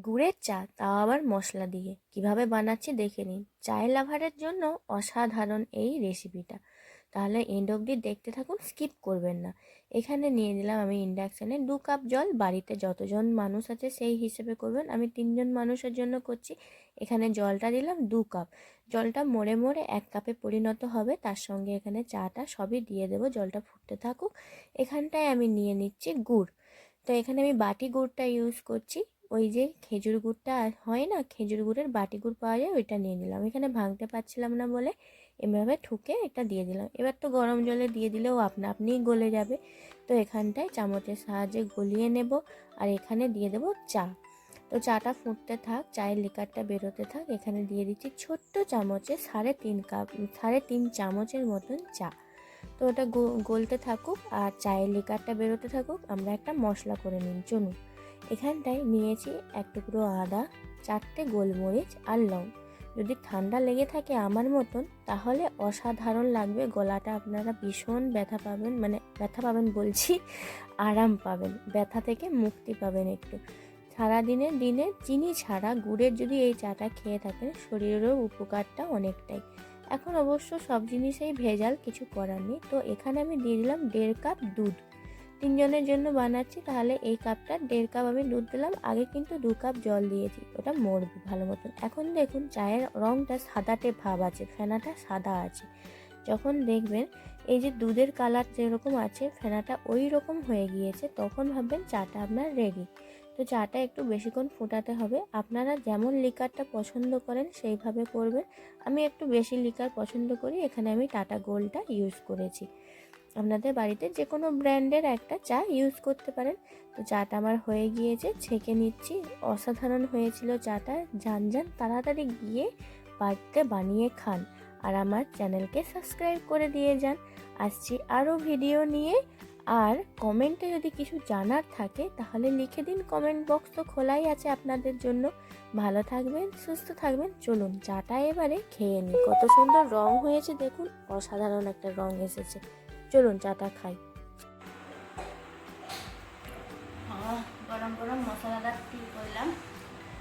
গুড়ের চা, তাও আবার মশলা দিয়ে। কিভাবে বানাচ্ছি দেখে নিন। চায়ের লাভারের জন্য অসাধারণ এই রেসিপিটা। তাহলে এন্ড অবধি দেখতে থাকুন, স্কিপ করবেন না। এখানে নিয়ে নিলাম আমি ইন্ডাকশানে 2 কাপ জল। বাড়িতে যতজন মানুষ আছে সেই হিসেবে করবেন, আমি 3 জন মানুষের জন্য করছি। এখানে জলটা দিলাম 2 কাপ। জলটা মরে মরে 1 কাপে পরিণত হবে, তার সঙ্গে এখানে চাটা সবই দিয়ে দেবো। জলটা ফুটতে থাকুক। এখানটায় আমি নিয়ে নিচ্ছি গুড়। তো এখানে আমি বাটি গুড়টা ইউজ করছি। ওই যে খেজুর গুড়টা হয় না, খেজুর গুড়ের বাটি গুড় পাওয়া যায়, ওইটা নিয়ে নিলাম। এখানে ভাঙতে পারছিলাম না বলে এভাবে ঠুকে এটা দিয়ে দিলাম। এবার তো গরম জলে দিয়ে দিলেও আপনা আপনিই গলে যাবে। তো এখানটায় চামচের সাহায্যে গলিয়ে নেব। আর এখানে দিয়ে দেবো চা। তো চাটা ফুটতে থাক, চায়ের লিকারটা বেরোতে থাক। এখানে দিয়ে দিচ্ছি ছোট্ট চামচে 3.5 চামচের মতন চা। তো ওটা গলতে থাকুক আর চায়ের লিকারটা বেরোতে থাকুক। আমরা একটা মশলা করে নিন, চলুন। এখানটায় নিয়েছি 1 টুকরো আদা, 4টে গোলমরিচ আর লং। যদি ঠান্ডা লেগে থাকে আমার মতন, তাহলে অসাধারণ লাগবে। গলাটা আপনারা ভীষণ ব্যথা পাবেন, মানে ব্যথা পাবেন বলছি, আরাম পাবেন, ব্যথা থেকে মুক্তি পাবেন একটু। সারাদিনের দিনে চিনি ছাড়া গুড়ের যদি এই চাটা খেয়ে থাকেন, শরীরেরও উপকারটা অনেকটাই। এখন অবশ্য সব জিনিসেই ভেজাল, কিছু করার নেই। তো এখানে আমি দিয়ে দিলাম 1.5 কাপ দুধ। 3 জনের জন্য বানাচ্ছি, তাহলে এই কাপটা 1.5 কাপ আমি দুধ দিলাম। আগে কিন্তু 2 কাপ জল দিয়েছি, ওটা মরবে ভালো মতন। এখন দেখুন চায়ের রঙটা সাদাটে ভাব আছে, ফেনাটা সাদা আছে। যখন দেখবেন এই যে দুধের কালার যেরকম আছে, ফেনাটা ওই রকম হয়ে গিয়েছে, তখন ভাববেন চাটা আপনার রেডি। তো চাটা একটু বেশিক্ষণ ফোটাতে হবে। আপনারা যেমন লিকারটা পছন্দ করেন সেইভাবে করবেন। আমি একটু বেশি লিকার পছন্দ করি, এখানে আমি টাটা গোল্ডটা ইউজ করেছি। আপনাদের বাড়িতে যে কোনো ব্র্যান্ডের একটা চা ইউজ করতে পারেন। তো চাটা আমার হয়ে গিয়েছে, ছেঁকে নিচ্ছি। অসাধারণ হয়েছিল চাটা। যান তাড়াতাড়ি গিয়ে বাড়িতে বানিয়ে খান। আর আমার চ্যানেলকে সাবস্ক্রাইব করে দিয়ে যান। আসছি আরও ভিডিও নিয়ে। আর কমেন্টে যদি কিছু জানার থাকে তাহলে লিখে দিন, কমেন্ট বক্স তো খোলাই আছে আপনাদের জন্য। ভালো থাকবেন, সুস্থ থাকবেন। চলুন চাটা এবারে খেয়ে নিই। কত সুন্দর রং হয়েছে দেখুন, অসাধারণ একটা রং এসেছে। চলুন চাটা খাই। গরম গরম মশলাদার টি করলাম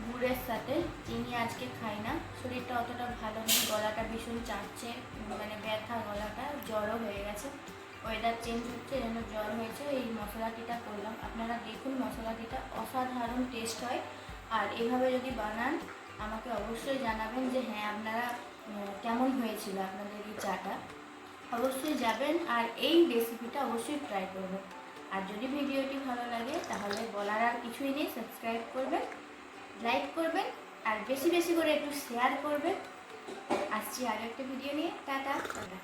গুড়ের সাথে। চিনি আজকে খাই না, শরীরটা অতটা ভালো নেই, গলাটা ভীষণ চাটছে, মানে ব্যথা গলাটা, জ্বরও হয়ে গেছে। ওয়েদার চেঞ্জ হচ্ছে, যেন জ্বর হয়েছে। এই মশলা টিটা করলাম। আপনারা দেখুন, মশলা টিটা অসাধারণ টেস্ট হয়। আর এভাবে যদি বানান আমাকে অবশ্যই জানাবেন যে হ্যাঁ আপনারা কেমন হয়েছিল আপনাদের এই চাটা। অবশ্যই যাবেন আর এই রেসিপিটা অবশ্যই ট্রাই করবেন। আর যদি ভিডিওটি ভালো লাগে তাহলে বলার আর কিছুই নেই, সাবস্ক্রাইব করবেন, লাইক করবেন আর বেশি বেশি করে একটু শেয়ার করবেন। আসছি আরও একটা ভিডিও নিয়ে। Tata tata.